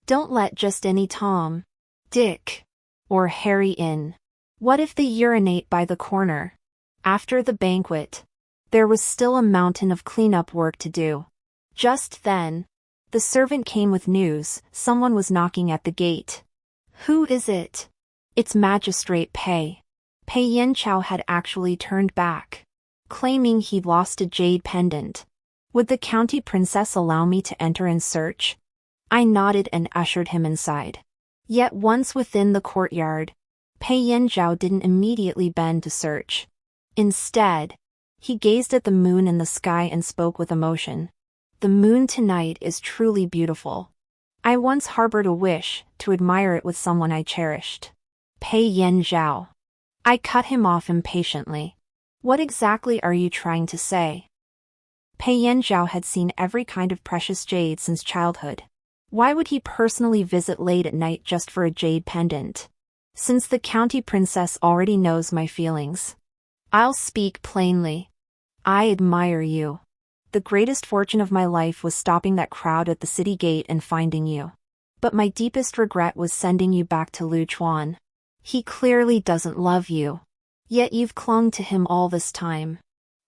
Speaker 1: Don't let just any Tom, Dick, or Harry in. What if they urinate by the corner? After the banquet, there was still a mountain of cleanup work to do. Just then, the servant came with news. Someone was knocking at the gate. Who is it? It's Magistrate Pei. Pei Yanchao had actually turned back, claiming he'd lost a jade pendant. Would the county princess allow me to enter and search? I nodded and ushered him inside. Yet once within the courtyard, Pei Yanzhao didn't immediately bend to search. Instead, he gazed at the moon in the sky and spoke with emotion. The moon tonight is truly beautiful. I once harbored a wish to admire it with someone I cherished. Pei Yanzhao. I cut him off impatiently. What exactly are you trying to say? Pei Yanzhao had seen every kind of precious jade since childhood. Why would he personally visit late at night just for a jade pendant? Since the county princess already knows my feelings, I'll speak plainly. I admire you. The greatest fortune of my life was stopping that crowd at the city gate and finding you. But my deepest regret was sending you back to Lu Chuan. He clearly doesn't love you. Yet you've clung to him all this time.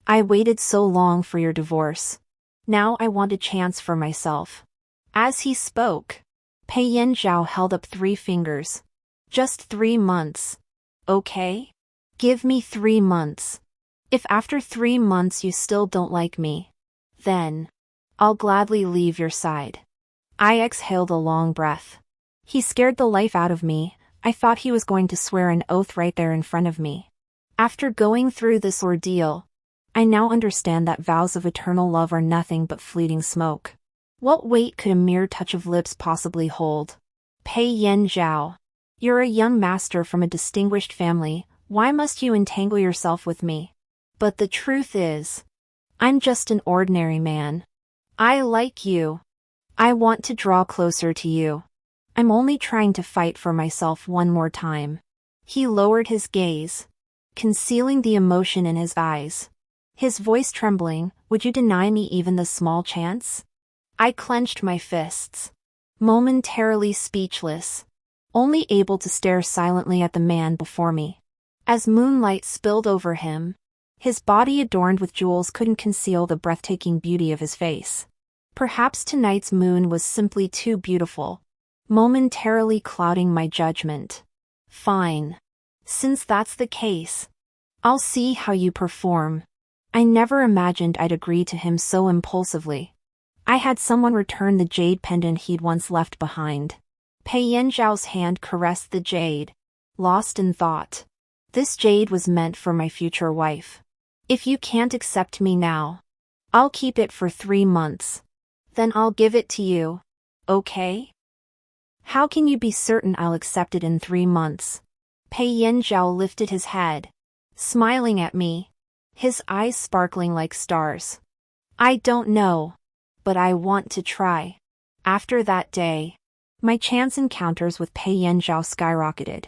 Speaker 1: I waited so long for your divorce. Now I want a chance for myself. As he spoke, Pei Yanzhao held up 3 fingers. Just 3 months. Okay? Give me 3 months. If after 3 months you still don't like me, then I'll gladly leave your side. I exhaled a long breath. He scared the life out of me. I thought he was going to swear an oath right there in front of me. After going through this ordeal, I now understand that vows of eternal love are nothing but fleeting smoke. What weight could a mere touch of lips possibly hold? Pei Yanzhao. You're a young master from a distinguished family. Why must you entangle yourself with me? But the truth is, I'm just an ordinary man. I like you. I want to draw closer to you. I'm only trying to fight for myself one more time. He lowered his gaze, concealing the emotion in his eyes. His voice trembling, would you deny me even the small chance? I clenched my fists, momentarily speechless, only able to stare silently at the man before me. As moonlight spilled over him, his body adorned with jewels couldn't conceal the breathtaking beauty of his face. Perhaps tonight's moon was simply too beautiful, momentarily clouding my judgment. Fine. Since that's the case, I'll see how you perform. I never imagined I'd agree to him so impulsively. I had someone return the jade pendant he'd once left behind. Pei Yanzhao's hand caressed the jade, lost in thought. This jade was meant for my future wife. If you can't accept me now, I'll keep it for 3 months. Then I'll give it to you. Okay? How can you be certain I'll accept it in 3 months? Pei Yanzhao lifted his head, smiling at me, his eyes sparkling like stars. I don't know, but I want to try. After that day, my chance encounters with Pei Yanzhao skyrocketed.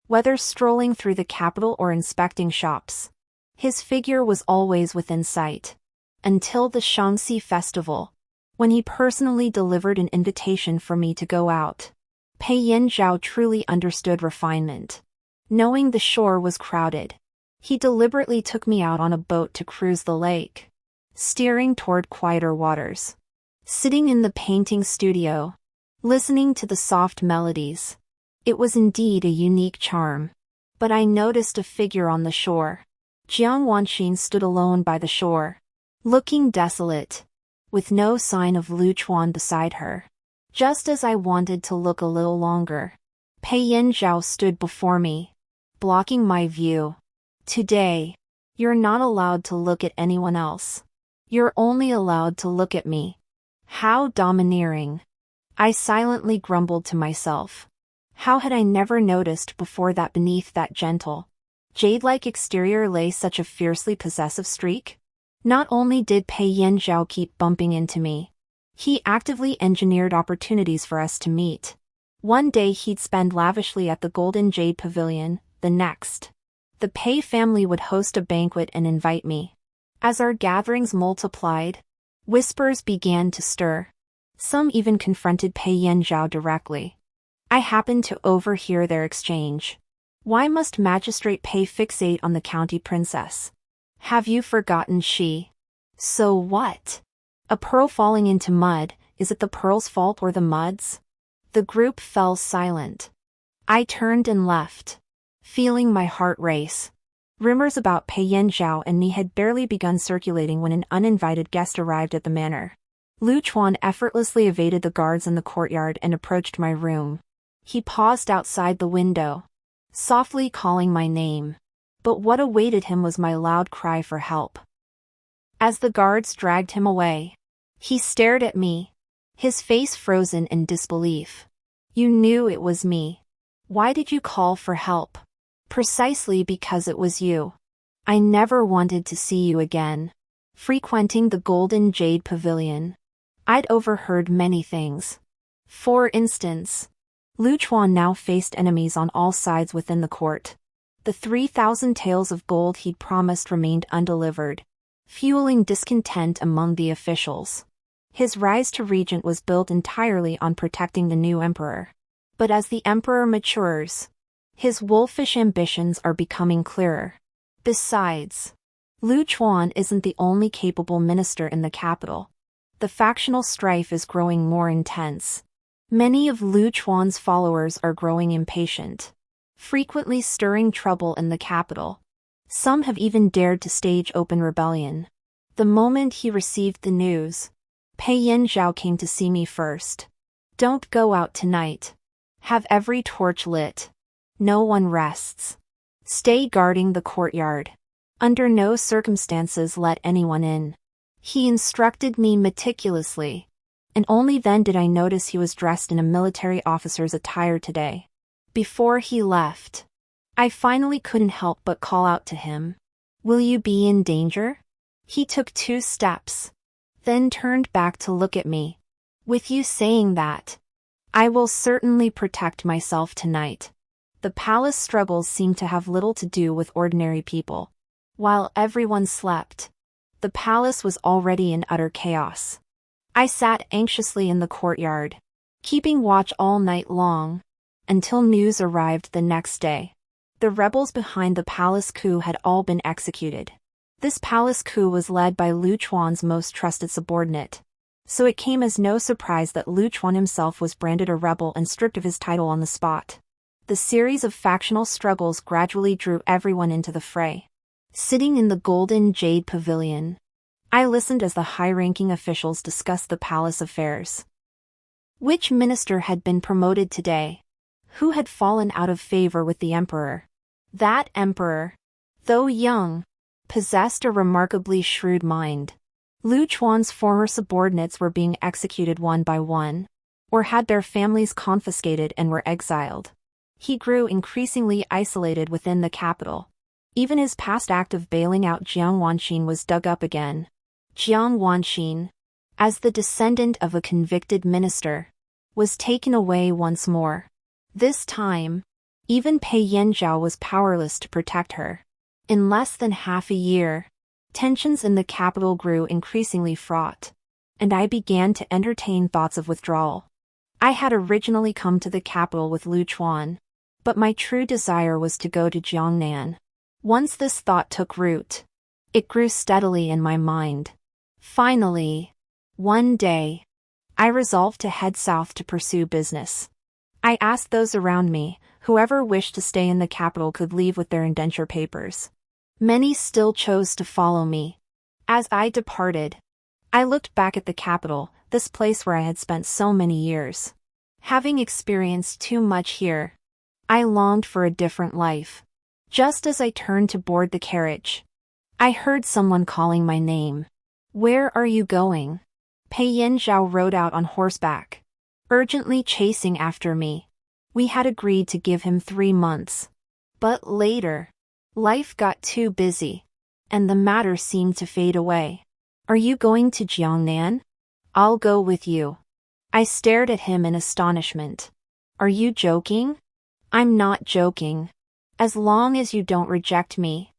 Speaker 1: Whether strolling through the capital or inspecting shops, his figure was always within sight. Until the Shaanxi festival, when he personally delivered an invitation for me to go out. Pei Yanzhao truly understood refinement. Knowing the shore was crowded, he deliberately took me out on a boat to cruise the lake, steering toward quieter waters. Sitting in the painting studio, listening to the soft melodies, it was indeed a unique charm. But I noticed a figure on the shore. Jiang Wanxin stood alone by the shore, looking desolate, with no sign of Lu Chuan beside her. Just as I wanted to look a little longer, Pei Yanzhao stood before me, blocking my view. Today, you're not allowed to look at anyone else. You're only allowed to look at me. How domineering. I silently grumbled to myself. How had I never noticed before that beneath that gentle, jade-like exterior lay such a fiercely possessive streak? Not only did Pei Yanzhao keep bumping into me, he actively engineered opportunities for us to meet. One day he'd spend lavishly at the Golden Jade Pavilion, the next. The Pei family would host a banquet and invite me. As our gatherings multiplied, whispers began to stir. Some even confronted Pei Yanzhao directly. I happened to overhear their exchange. Why must Magistrate Pei fixate on the county princess? Have you forgotten she? So what? A pearl falling into mud, is it the pearl's fault or the mud's? The group fell silent. I turned and left, feeling my heart race. Rumors about Pei Yanzhao and me had barely begun circulating when an uninvited guest arrived at the manor. Lu Chuan effortlessly evaded the guards in the courtyard and approached my room. He paused outside the window, softly calling my name. But what awaited him was my loud cry for help. As the guards dragged him away, he stared at me, his face frozen in disbelief. You knew it was me. Why did you call for help? Precisely because it was you. I never wanted to see you again. Frequenting the Golden Jade Pavilion, I'd overheard many things. For instance, Lu Chuan now faced enemies on all sides within the court. The 3,000 taels of gold he'd promised remained undelivered, fueling discontent among the officials. His rise to regent was built entirely on protecting the new emperor. But as the emperor matures, his wolfish ambitions are becoming clearer. Besides, Lu Chuan isn't the only capable minister in the capital. The factional strife is growing more intense. Many of Lu Chuan's followers are growing impatient, frequently stirring trouble in the capital. Some have even dared to stage open rebellion. The moment he received the news, Pei Yanzhao came to see me first. Don't go out tonight. Have every torch lit. No one rests. Stay guarding the courtyard. Under no circumstances let anyone in. He instructed me meticulously, and only then did I notice he was dressed in a military officer's attire today. Before he left, I finally couldn't help but call out to him. Will you be in danger? He took 2 steps, then turned back to look at me. With you saying that, I will certainly protect myself tonight. The palace struggles seem to have little to do with ordinary people. While everyone slept, the palace was already in utter chaos. I sat anxiously in the courtyard, keeping watch all night long, until news arrived the next day. The rebels behind the palace coup had all been executed. This palace coup was led by Lu Chuan's most trusted subordinate, so it came as no surprise that Lu Chuan himself was branded a rebel and stripped of his title on the spot. The series of factional struggles gradually drew everyone into the fray. Sitting in the Golden Jade Pavilion, I listened as the high-ranking officials discussed the palace affairs. Which minister had been promoted today? Who had fallen out of favor with the emperor? That emperor, though young, possessed a remarkably shrewd mind. Lu Chuan's former subordinates were being executed one by one, or had their families confiscated and were exiled. He grew increasingly isolated within the capital. Even his past act of bailing out Jiang Wanxin was dug up again. Jiang Wanxin, as the descendant of a convicted minister, was taken away once more. This time, even Pei Yanzhao was powerless to protect her. In less than half a year, tensions in the capital grew increasingly fraught, and I began to entertain thoughts of withdrawal. I had originally come to the capital with Lu Chuan, but my true desire was to go to Jiangnan. Once this thought took root, it grew steadily in my mind. Finally, one day, I resolved to head south to pursue business. I asked those around me, whoever wished to stay in the capital could leave with their indenture papers. Many still chose to follow me. As I departed, I looked back at the capital, this place where I had spent so many years. Having experienced too much here, I longed for a different life. Just as I turned to board the carriage, I heard someone calling my name. Where are you going? Pei Yanzhao rode out on horseback, urgently chasing after me. We had agreed to give him 3 months. But later, life got too busy, and the matter seemed to fade away. Are you going to Jiangnan? I'll go with you. I stared at him in astonishment. Are you joking? I'm not joking. As long as you don't reject me,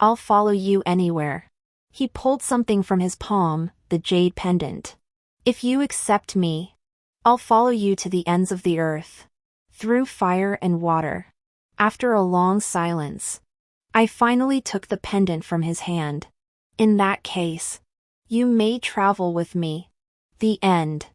Speaker 1: I'll follow you anywhere. He pulled something from his palm, the jade pendant. If you accept me, I'll follow you to the ends of the earth, through fire and water. After a long silence, I finally took the pendant from his hand. In that case, you may travel with me. The end.